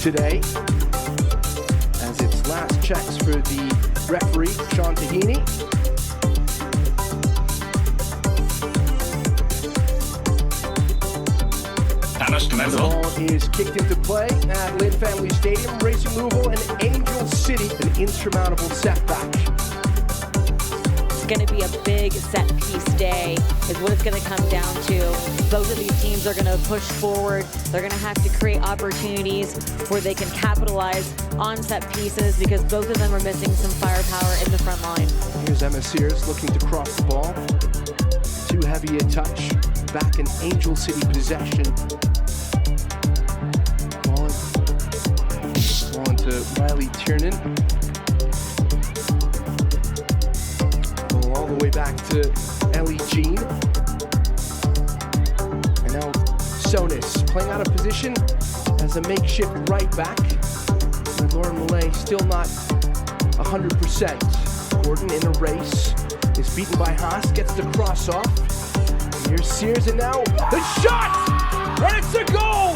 today, as its last checks for the referee, Sean Tahini. The ball is kicked into play at Lynn Family Stadium, Racing Louisville and Angel City, an insurmountable setback. It's going to be a big set-piece day is what it's going to come down to. Both of these teams are going to push forward. They're going to have to create opportunities where they can capitalize on set pieces because both of them are missing some firepower in the front line. Here's Emma Sears looking to cross the ball. Too heavy a touch. Back in Angel City possession. On to Riley Tiernan. All the way back to Ellie Jean. And now Sonis playing out of position as a makeshift right back. And Lauren Millay still not 100%. Gordon in a race is beaten by Haas, gets the cross off. And here's Sears and now the shot! And it's a goal!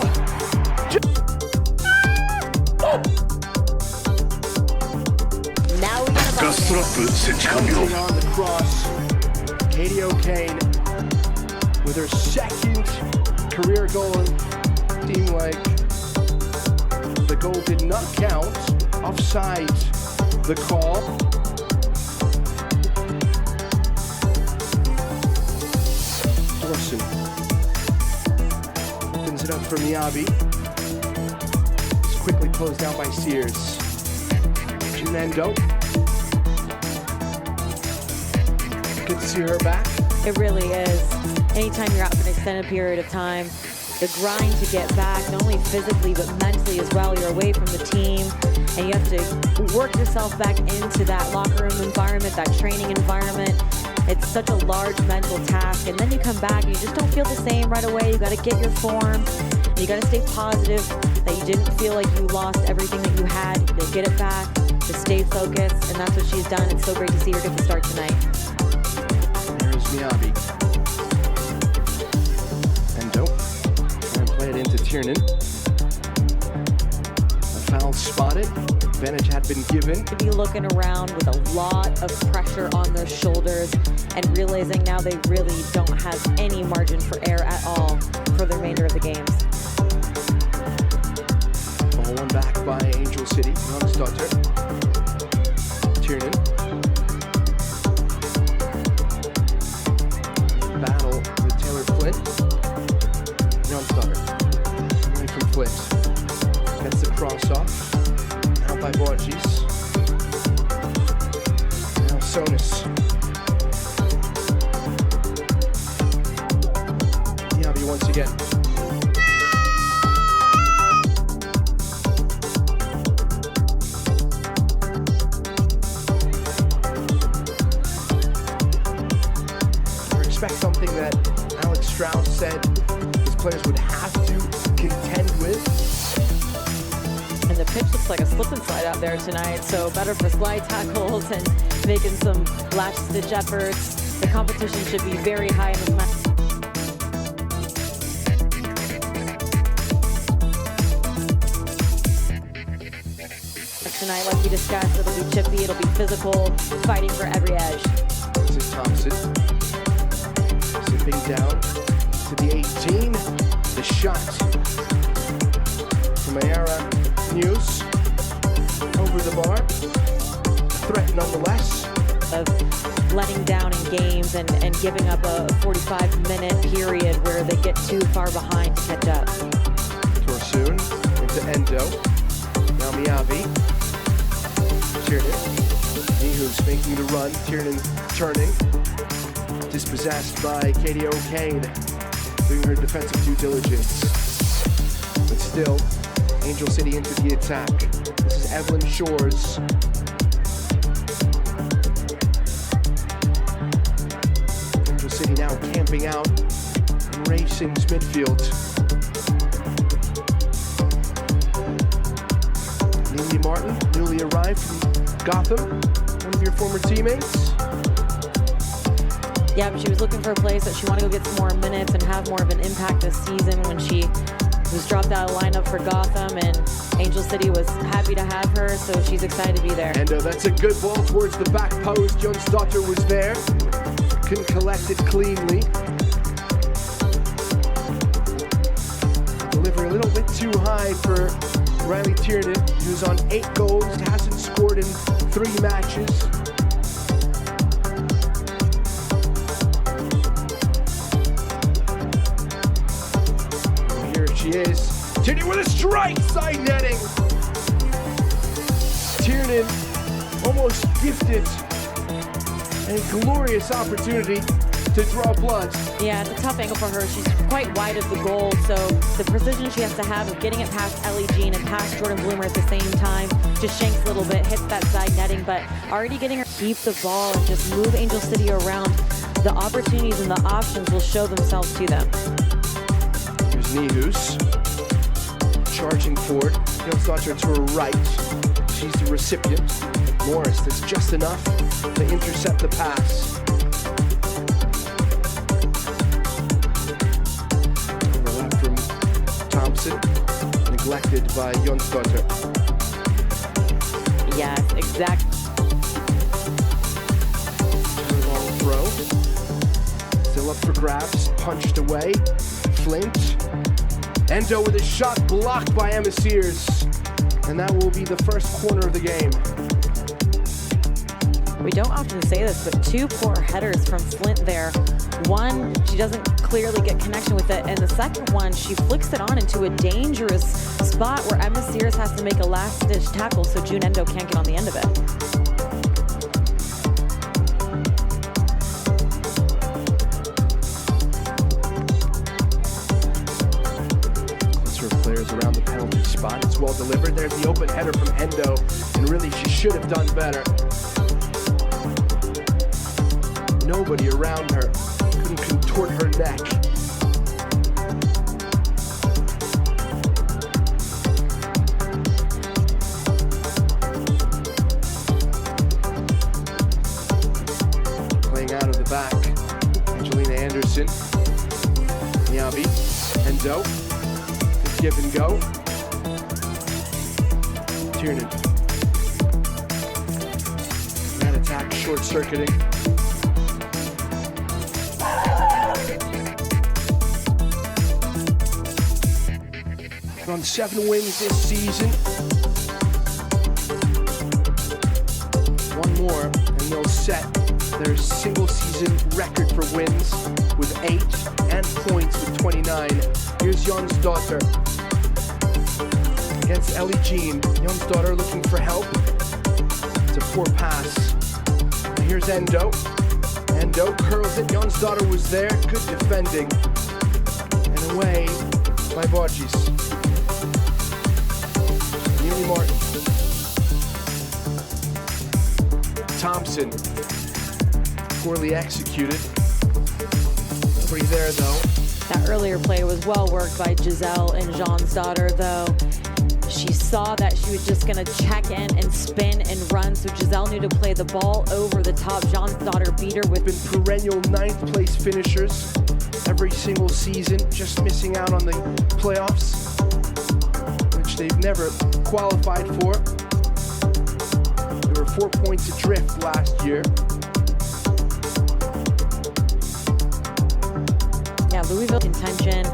Now we got a Bouncing on the cross, Katie O'Kane with her second career goal. Seemed like the goal did not count. Offside the call. Dorson opens it up for Miyabi. It's quickly closed down by Sears. Junendo. Good to see her back. It really is. Anytime you're out for an extended period of time, the grind to get back, not only physically but mentally as well. You're away from the team and you have to work yourself back into that locker room environment, that training environment. It's such a large mental task, and then you come back and you just don't feel the same right away. You got to get your form. You got to stay positive that you didn't feel like you lost everything that you had. You'll get it back. Just stay focused, and that's what she's done. It's so great to see her get the start tonight. There's Miyabi. Endo. And play it into Tiernan. A foul spotted. Advantage had been given. To be looking around with a lot of pressure on their shoulders and realizing now they really don't have any margin for error at all for the remainder of the games. Ball won back by Angel City. Youngstutter. Tiernan. Battle with Taylor Flint. Youngstutter. Away from Flint. Gets the cross off. Out by Borges. Now Sonis. Miyabi once again. Expect something that Alex Strauss said his players would have to contend with. And the pitch looks like a slip and slide out there tonight, so better for slide tackles and making some latch stitch efforts. The competition should be very high in this match. Tonight, like we discussed, it'll be chippy, it'll be physical, fighting for every edge. This is Thompson. Zipping down to the 18. The shot from Mayara News over the bar. Threat nonetheless. Of letting down in games and giving up a 45-minute period where they get too far behind to catch up. Torsoon into Endo. Now Miyabi. Tiernan. Nihu's making the run. Tiernan turning. Dispossessed by Katie O'Kane, doing her defensive due diligence. But still, Angel City into the attack. This is Evelyn Shores. Angel City now camping out in Racing's midfield. Neely Martin, newly arrived from Gotham, one of your former teammates. Yeah, but she was looking for a place that she wanted to go get some more minutes and have more of an impact this season when she who's dropped out of lineup for Gotham, and Angel City was happy to have her, so she's excited to be there. And that's a good ball towards the back post. Jonsdottir was there, couldn't collect it cleanly. Delivery a little bit too high for Riley Tiernan, who's on 8 goals, hasn't scored in 3 matches. Here she is. Tiernan with a strike, side netting. Tiernan almost gifted a glorious opportunity to draw blood. Yeah, it's a tough angle for her. She's quite wide of the goal, so the precision she has to have of getting it past Ellie Jean and past Jordan Bloomer at the same time, just shanks a little bit, hits that side netting, but already getting her to keep the ball and just move Angel City around. The opportunities and the options will show themselves to them. Here's Nihus charging forward. Jonsdottir to her right. She's the recipient. Morris, that's just enough to intercept the pass. Neglected by Jonsdottir. Yes, exact. Long throw. Still up for grabs. Punched away. Flint. Endo with a shot blocked by Emma Sears. And that will be the first corner of the game. We don't often say this, but 2 poor headers from Flint there. One, she doesn't clearly get connection with it, and the second one, she flicks it on into a dangerous spot where Emma Sears has to make a last-ditch tackle so June Endo can't get on the end of it. Sort of players around the penalty spot. It's well delivered. There's the open header from Endo, and really she should have done better. Nobody around her couldn't contort her neck. Playing out of the back, Angelina Anderson, Miyabi, Endo, good give and go. Tiernan. That attack short-circuiting. On 7 wins this season. 1 more, and they'll set their single season record for wins with 8 and points with 29. Here's Jonsdottir against Ellie Jean. Jonsdottir looking for help. It's a poor pass. And here's Endo. Endo curls it. Jonsdottir was there. Good defending. And away by Borges. Martin. Thompson, poorly executed. Nobody there though. That earlier play was well worked by Giselle and Jonsdottir, though. She saw that she was just going to check in and spin and run, so Giselle knew to play the ball over the top. Jonsdottir beat her with been perennial 9th place finishers every single season, just missing out on the playoffs, which they've never qualified for. They were 4 points adrift last year. Yeah, Louisville contention,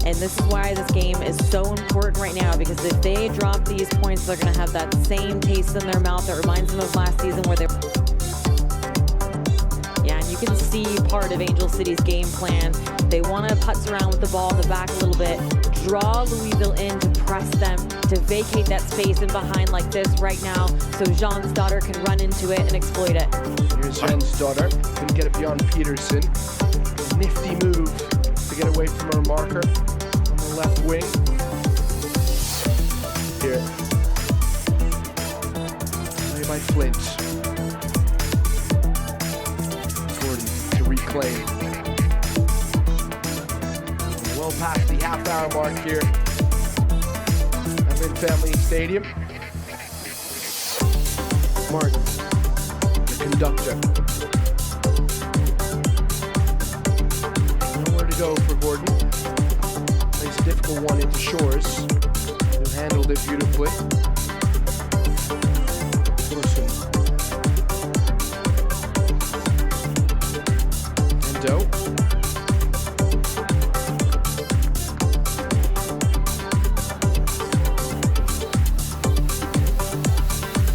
and this is why this game is so important right now, because if they drop these points, they're going to have that same taste in their mouth that reminds them of last season where they... Yeah, and you can see part of Angel City's game plan. They want to putz around with the ball in the back a little bit, draw Louisville in to press them, to vacate that space in behind like this right now, so Jonsdottir can run into it and exploit it. Here's Jonsdottir, couldn't get it beyond Peterson. Nifty move to get away from her marker on the left wing. Here. Play by Flint. Gordon to reclaim. Well past the half-hour mark here at Mid-Family Stadium. Martin, the conductor. Nowhere to go for Gordon. Plays a difficult Beautiful one into Shores, who handled it beautifully. Endo.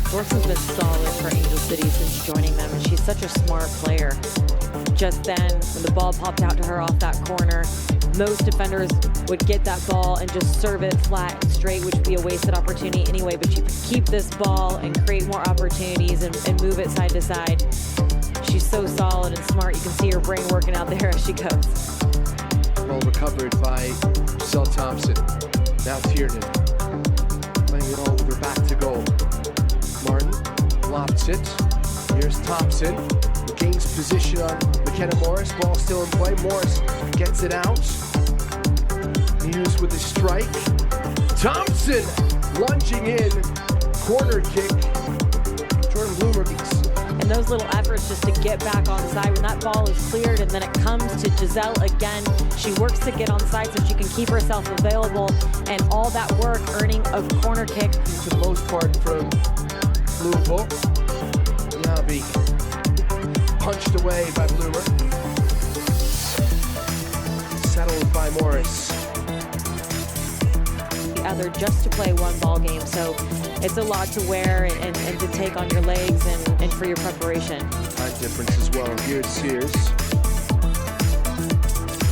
Dorson's been solid for Angel City since joining them, and she's such a smart player. Just then, when the ball popped out to her off that corner, most defenders would get that ball and just serve it flat and straight, which would be a wasted opportunity anyway, but she could keep this ball and create more opportunities and move it side to side. She's so solid and smart. You can see her brain working out there as she goes. Well recovered by Giselle Thompson. Now Tiernan. Playing it all with her back to goal. Martin lofts it. Here's Thompson. Gains position on McKenna Morris. Ball still in play. Morris gets it out. Hughes with the strike. Thompson lunging in. Corner kick. Jordan Bloomer beats. And those little efforts just to get back on side when that ball is cleared, and then it comes to Giselle again. She works to get on side so she can keep herself available, and all that work earning a corner kick. For the most part from Louisville. Nabi punched away by Bloomer. Settled by Morris. The other just to play one ball game, so it's a lot to wear and to take on your legs and for your preparation. Time difference as well. Here's Sears.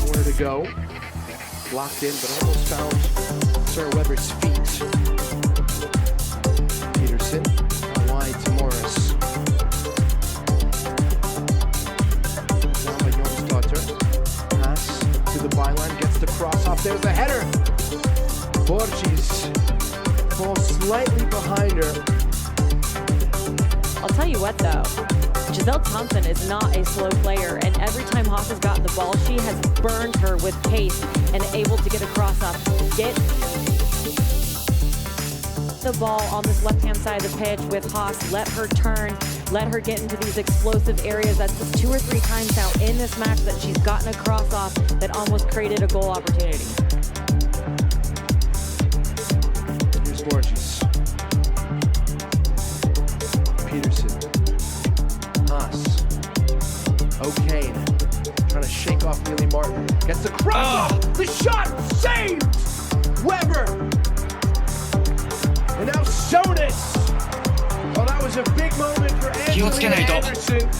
Nowhere to go. Blocked in, but almost found Sarah Weber's feet. Peterson wide to Morris. Down by Jonsdottir. Pass to the byline, gets the cross off. There's a header. Borges falls slightly behind her. I'll tell you what though, Giselle Thompson is not a slow player, and every time Haas has gotten the ball, she has burned her with pace and able to get a cross off. Get the ball on this left-hand side of the pitch with Haas, let her turn, let her get into these explosive areas. That's 2 or 3 times now in this match that she's gotten a cross off that almost created a goal opportunity. Here's Borges. Peterson. Haas. O'Kane. Trying to shake off Neely Martin. Gets the cross. The shot saved! Weber. And now Sonis. Oh, that was a big moment for Angelina Anderson.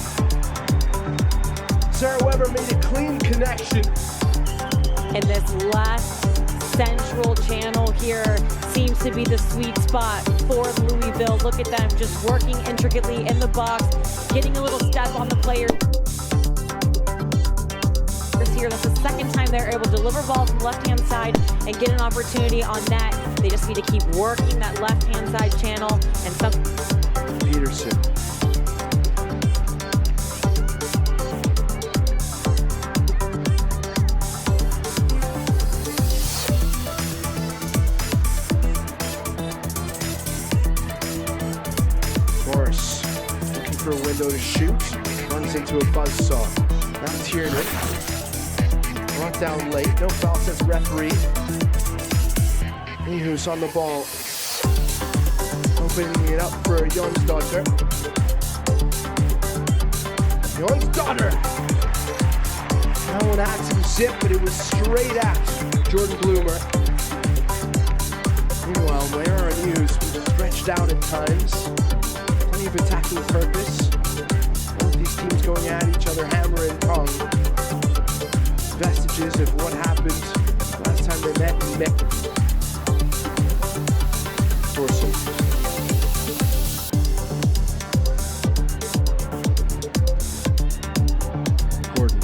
Sarah Weber made a clean connection. And this last central channel here seems to be the sweet spot for Louisville. Look at them just working intricately in the box, getting a little step on the player. Here, that's the second time they're able to deliver ball from the left-hand side and get an opportunity on net. They just need to keep working that left-hand side channel and some. Peterson. Morris looking for a window to shoot. Runs into a buzzsaw. Now Tiernan. Brought down late. No foul, says referee. Nihus on the ball. Opening it up for Jonsdottir. Jonsdottir! That one had some zip, but it was straight at Jordan Bloomer. Meanwhile, Mayara and Nihus stretched out at times. Plenty of attacking purpose. Both these teams going at each other, hammer and tongue. Vestiges of what happened last time they met in Mick. Dorson. Gordon.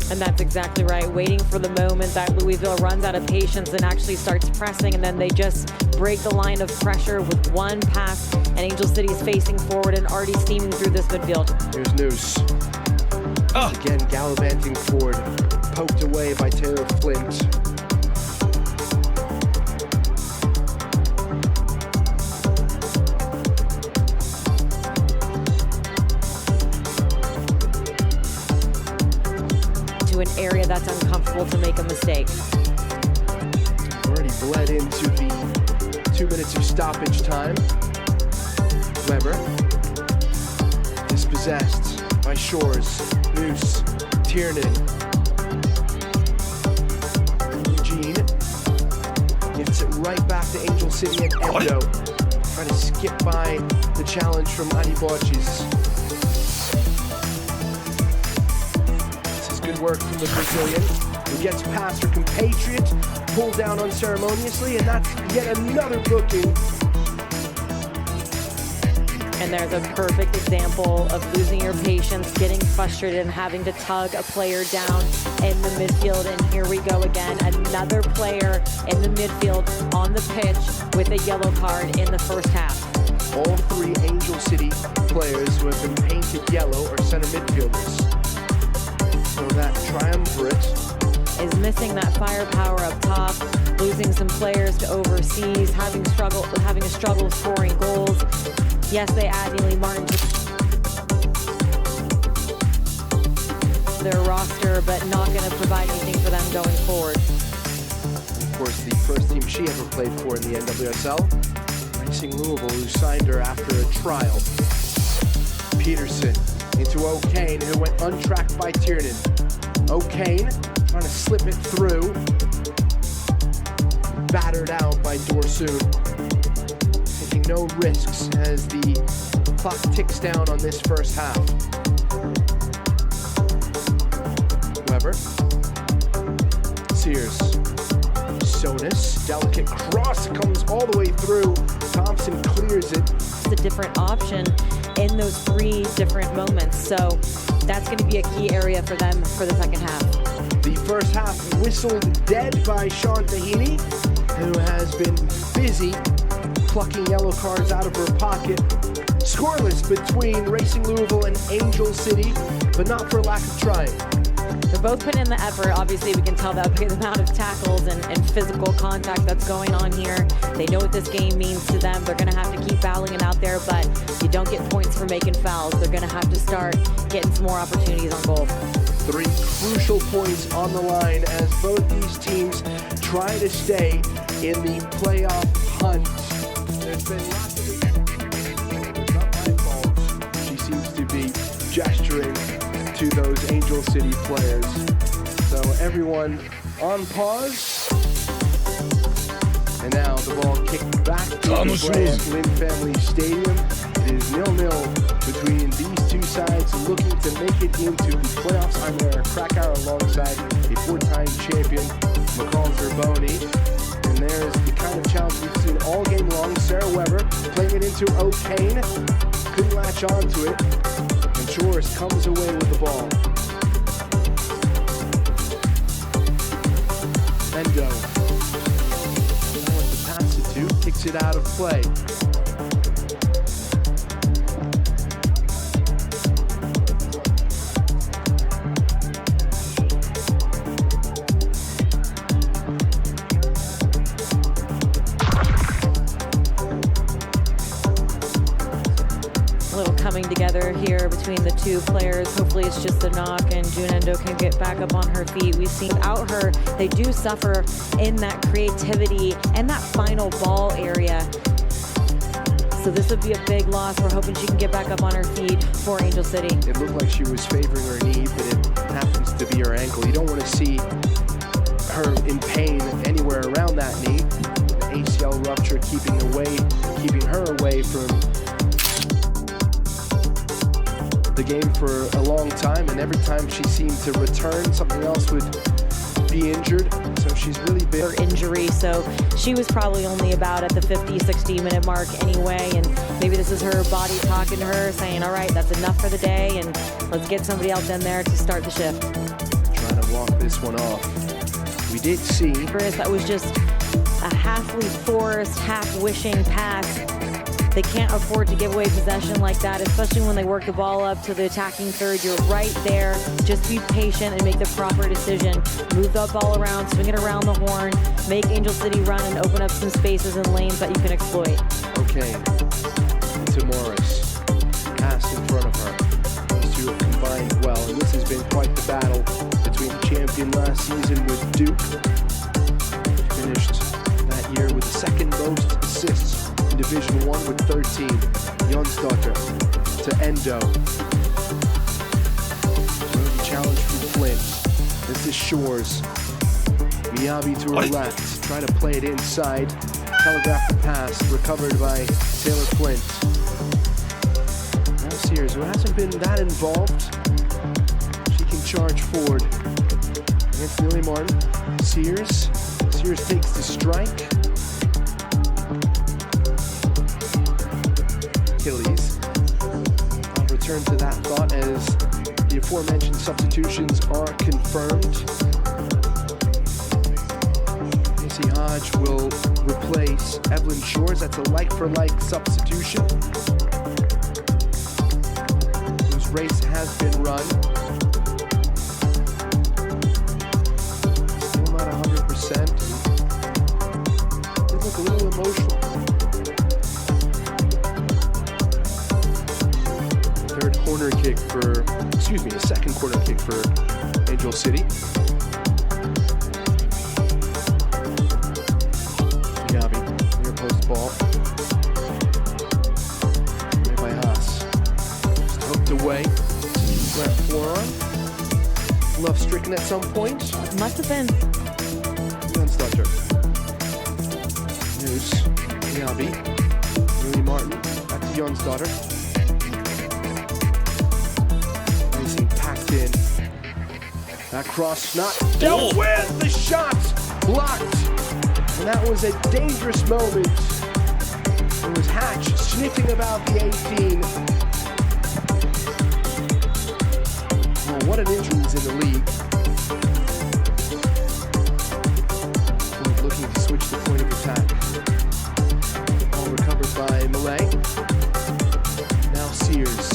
And that's exactly right. Waiting for the moment that Louisville runs out of patience and actually starts pressing, and then they just break the line of pressure with one pass, and Angel City is facing forward and already steaming through this midfield. Here's Noose. Again, gallivanting forward, poked away by Taylor Flint. into an area that's uncomfortable to make a mistake. Already bled into the 2 minutes of stoppage time. Weber, dispossessed by Shores, Moose, Tiernan. Eugene gets it right back to Angel City and Endo. Trying to skip by the challenge from Adibochis. This is good work from the Brazilian, who gets past her compatriot, pulled down unceremoniously, and that's yet another booking. And there's a perfect example of losing your patience, getting frustrated, and having to tug a player down in the midfield. And here we go again, another player in the midfield on the pitch with a yellow card in the first half. All three Angel City players who have been painted yellow are center midfielders. So that triumvirate is missing that firepower up top, losing some players to overseas, having a struggle scoring goals. Yes, they add Neely Martin to their roster, but not going to provide anything for them going forward. Of course, the first team she ever played for in the NWSL, Racing Louisville, who signed her after a trial. Peterson into O'Kane, who went untracked by Tiernan. O'Kane trying to slip it through. Battered out by Dorsoon. Taking no risks as the clock ticks down on this first half. Weber. Sears. Sonis. Delicate cross comes all the way through. Thompson clears it. It's a different option in those three different moments. So that's going to be a key area for them for the second half. The first half whistled dead by Sean Tahini, who has been busy plucking yellow cards out of her pocket. Scoreless between Racing Louisville and Angel City, but not for lack of trying. They're both putting in the effort. Obviously, we can tell that by the amount of tackles and physical contact that's going on here. They know what this game means to them. They're going to have to keep battling it out there, but you don't get points for making fouls. They're going to have to start getting some more opportunities on goal. 3 crucial points on the line as both these teams try to stay in the playoff hunt. There's been lots of... Not my fault. She seems to be gesturing to those Angel City players. So everyone on pause. And now the ball kicked back to the play at Lynn Family Stadium. It is 0-0 between these two sides looking to make it into the playoffs. I'm Lara Krakauer alongside a 4-time champion, McCall Zerboni. And there's the kind of challenge we've seen all game long. Sarah Weber playing it into O'Kane. Couldn't latch onto it. And Shores comes away with the ball. Endo. No one to pass it to. Kicks it out of play. Coming together here between the two players. Hopefully it's just a knock and June Endo can get back up on her feet. We've seen without her, they do suffer in that creativity and that final ball area. So this would be a big loss. We're hoping she can get back up on her feet for Angel City. It looked like she was favoring her knee, but it happens to be her ankle. You don't want to see her in pain anywhere around that knee. The ACL rupture keeping her away from the game for a long time, and every time she seemed to return, something else would be injured. So she's really been her injury, so she was probably only about at the 50-60 minute mark anyway, and maybe this is her body talking to her saying, all right, that's enough for the day, and let's get somebody else in there to start the shift. Trying to walk this one off. We did see that was just a halfly forced, half-wishing pass. They can't afford to give away possession like that, especially when they work the ball up to the attacking third. You're right there. Just be patient and make the proper decision. Move the ball around, swing it around the horn, make Angel City run and open up some spaces and lanes that you can exploit. Okay, to Morris. Pass in front of her. Those two have combined well, and this has been quite the battle between the champion last season with Duke. Finished that year with the second most assists in Division 1 with 13. Jonsdottir to Endo. Early challenge from Flint. This is Shores. Miyabi to her left. Try to play it inside. Telegraph the pass. Recovered by Taylor Flint. Now Sears, who hasn't been that involved. She can charge forward against Lily Martin. Sears. Sears takes the strike. Achilles. I'll return to that thought as the aforementioned substitutions are confirmed. Casey Hodge will replace Evelyn Shores. That's a like-for-like substitution. Whose race has been run. Still not 100%. They look a little emotional. Third corner kick for, a second corner kick for Angel City. Miyabi, near post ball. Made by Haas. Just hooked away. Left forearm. Love stricken at some point. Must have been. Jonsdottir. News. Miyabi. Lily Martin. Back to Jonsdottir. Racing packed in. That cross not dealt with. The shot blocked. And that was a dangerous moment. It was Hatch sniffing about the 18. Well, what an injury is in the league. Looking to switch the point of attack. All recovered by Malay. Now Sears.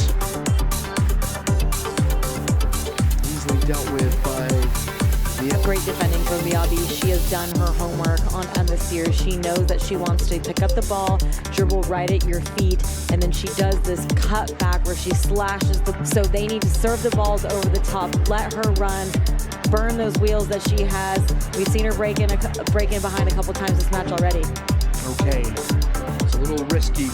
Easily dealt with by the Great defending from Miyabi. She has done her homework on Emma Sears. She knows that she wants to pick up the ball, dribble right at your feet, and then she does this cut back where she slashes so they need to serve the balls over the top, let her run, burn those wheels that she has. We've seen her break in behind a couple times this match already. Okay, it's a little risky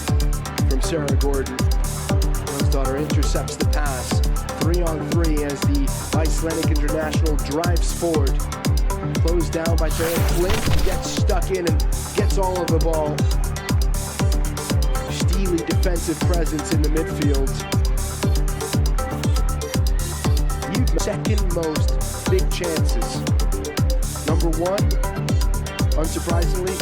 from Sarah Gordon. Jonsdottir intercepts the pass. 3-on-3 as the Icelandic international drives forward. Closed down by Taylor Flint. Gets stuck in and gets all of the ball. Steely defensive presence in the midfield. Second most big chances. Number one, unsurprisingly,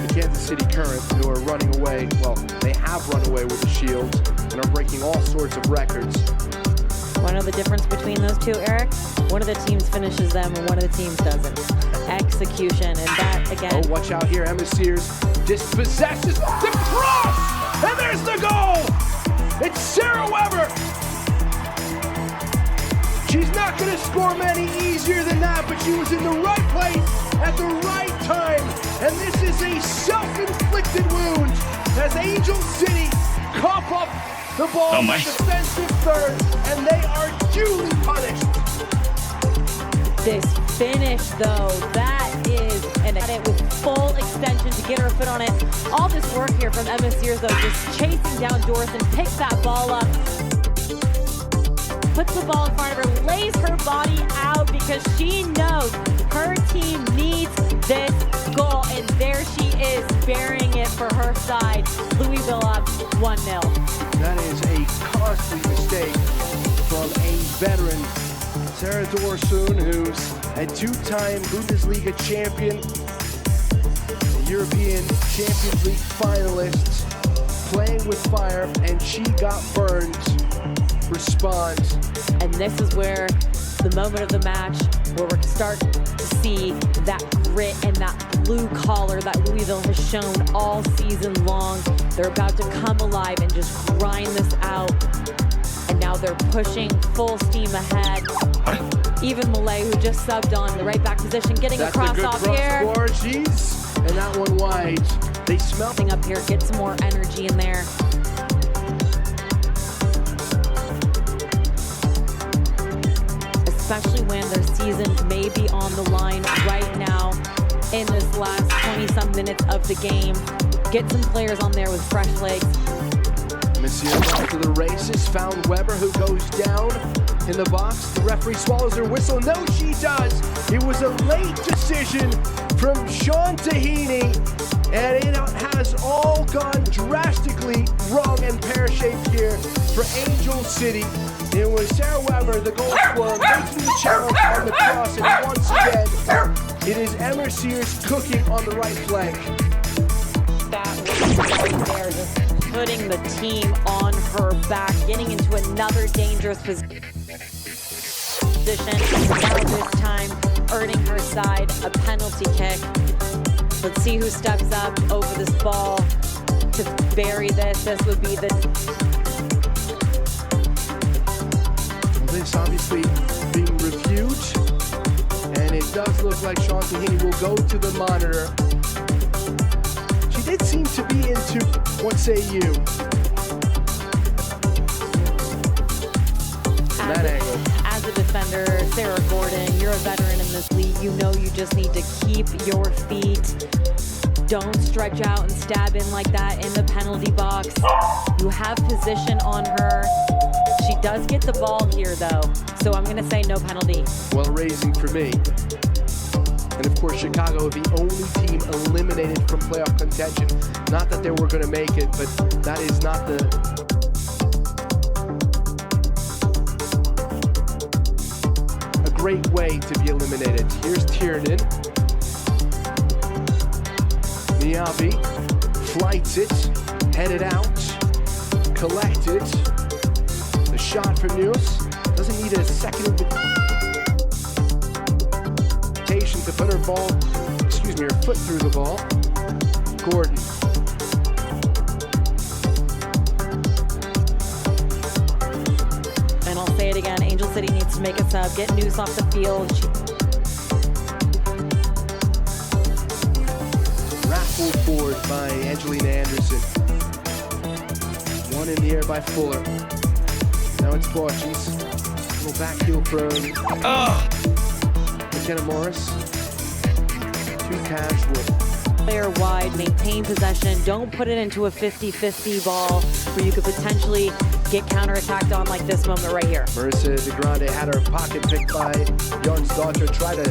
the Kansas City Current, who are running away. Well, they have run away with the Shield and are breaking all sorts of records. Want to know the difference between those two, Eric? One of the teams finishes them and one of the teams doesn't. Execution, and that again. Oh, watch out here. Emma Sears dispossesses the cross! And there's the goal! It's Sarah Weber! She's not going to score many easier than that, but she was in the right place at the right time. And this is a self-inflicted wound as Angel City cough up the ball in defensive third, and they are duly punished. This finish, though, that is an edit with full extension to get her foot on it. All this work here from Emma Sears, though, just chasing down Doris and picks that ball up. Puts the ball in front of her, lays her body out because she knows her team needs this goal, and there she is, burying it for her side. Louisville up 1-0. That is a costly mistake from a veteran, Sarah Dorsoon, who's a two-time Bundesliga champion, a European Champions League finalist, playing with fire, and she got burned. Responds. And this is where the moment of the match where we're starting to see that grit and that blue collar that Louisville has shown all season long. They're about to come alive and just grind this out. And now they're pushing full steam ahead. Even Malay, who just subbed on the right back position, getting a cross off here. Jeez. And that one wide. They smell up here, get some more energy in there. especially when their season may be on the line right now in this last 20-some minutes of the game. Get some players on there with fresh legs. Monsieur to the races, found Weber, who goes down in the box. The referee swallows her whistle. No, she does. It was a late decision from Sean Tahini, and it has all gone drastically wrong and pear-shaped here for Angel City. It was Sarah Weber, the goal scorer, making the challenge on the cross, and once again, it is Emma Sears cooking on the right flank. That was right there, just putting the team on her back, getting into another dangerous position. Now this time, earning her side a penalty kick. Let's see who steps up over this ball to bury this. This would be the... This obviously being reviewed, and it does look like Sean Tahini will go to the monitor. She did seem to be into what say you? That angle. As a defender, Sarah Gordon, you're a veteran in this league. You know you just need to keep your feet. Don't stretch out and stab in like that in the penalty box. You have position on her. She does get the ball here, though, so I'm going to say no penalty. Well, raising for me. And of course, Chicago, the only team eliminated from playoff contention. Not that they were going to make it, but that is not a great way to be eliminated. Here's Tiernan. Miyabi flights it, headed out, collected. The shot from News doesn't need a second invitation to put her foot through the ball. Gordon. And I'll say it again, Angel City needs to make a sub, get News off the field. Raffled forward by Angelina Anderson. One in the air by Fuller. Now it's Borges. Little back heel from McKenna Morris. Too casual. Player wide, maintain possession. Don't put it into a 50-50 ball where you could potentially get counterattacked on like this moment right here. Marissa De Grande had her pocket picked by Jon's daughter. Try to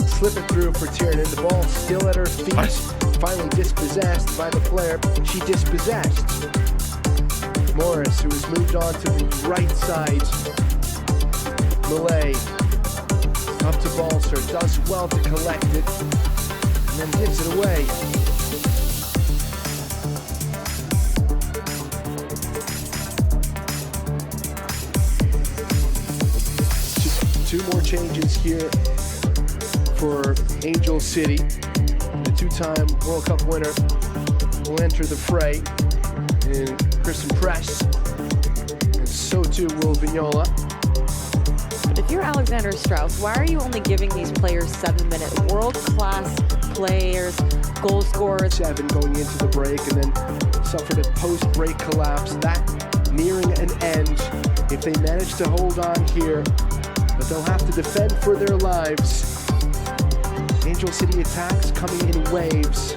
slip it through for Tiernan. The ball still at her feet. Finally dispossessed by the player she dispossessed. Morris, who has moved on to the right side. Malay up to Balser, does well to collect it, and then gives it away. Two more changes here for Angel City. The two-time World Cup winner will enter the fray in Kristen Press, and so too will Vignola. But if you're Alexander Strauss, why are you only giving these players 7 minutes? World-class players, goal scorers. 7 going into the break, and then suffered a post-break collapse. That nearing an end. If they manage to hold on here, but they'll have to defend for their lives. Angel City attacks coming in waves.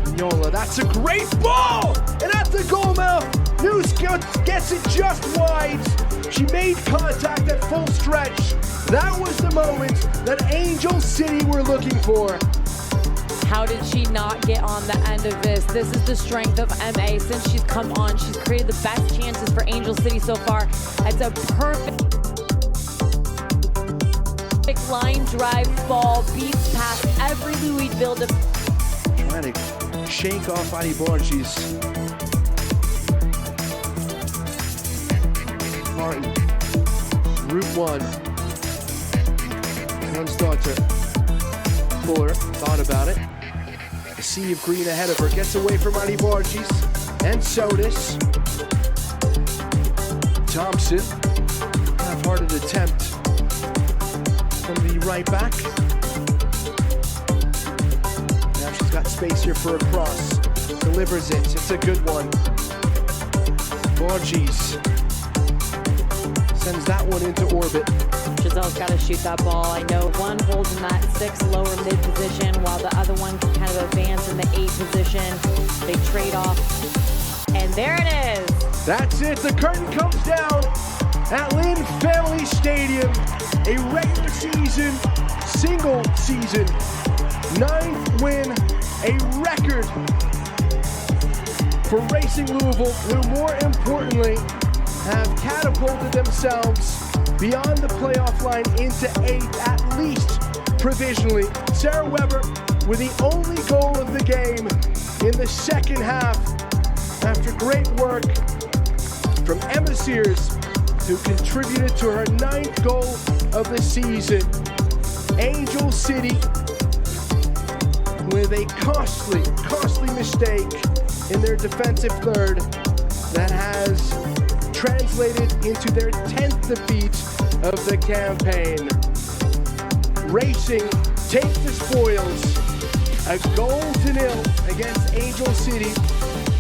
Vignola, that's a great ball! And at the goal mouth, News gets it just wide. She made contact at full stretch. That was the moment that Angel City were looking for. How did she not get on the end of this? This is the strength of MA. Since she's come on, she's created the best chances for Angel City so far. It's a perfect line drive ball, beats past every Louisville. Trying to shake off Adi Borges. Martin, Route 1. Jon's daughter. Fuller thought about it. A sea of green ahead of her. Gets away from Adi Borges. And Sotis. Thompson. Half-hearted attempt from the right back. Now she's got space here for a cross. Delivers it. It's a good one. Borges sends that one into orbit. Giselle's got to shoot that ball. I know one holds in that 6 lower mid position while the other one can kind of advance in the 8 position. They trade off. And there it is. That's it. The curtain comes down at Lynn Family Stadium. A regular season, single season, 9th win, a record for Racing Louisville, who more importantly have catapulted themselves beyond the playoff line into 8th, at least provisionally. Sarah Weber with the only goal of the game in the second half after great work from Emma Sears, who contributed to her 9th goal of the season. Angel City with a costly mistake in their defensive third that has translated into their 10th defeat of the campaign. Racing take the spoils, a 0-0 against Angel City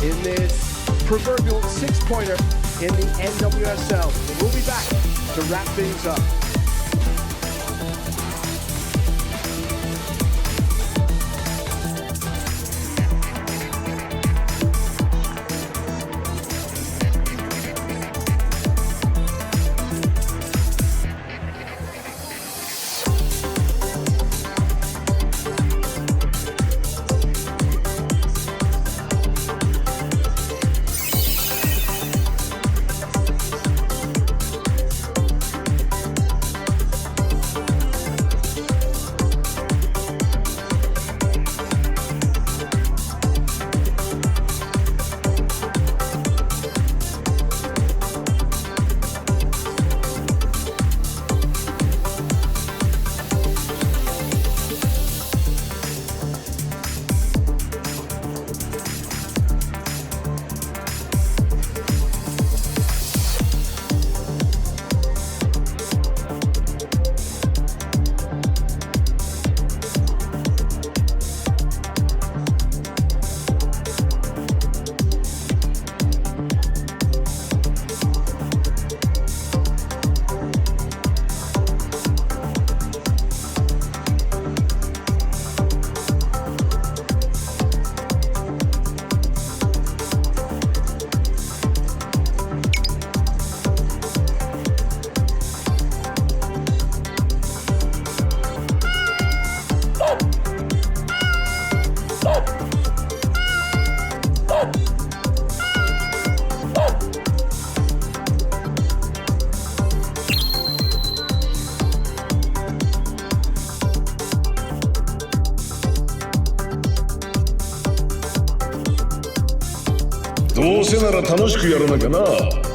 in this proverbial 6-pointer in the NWSL. We'll be back to wrap things up. どうせなら楽しくやらなきゃな。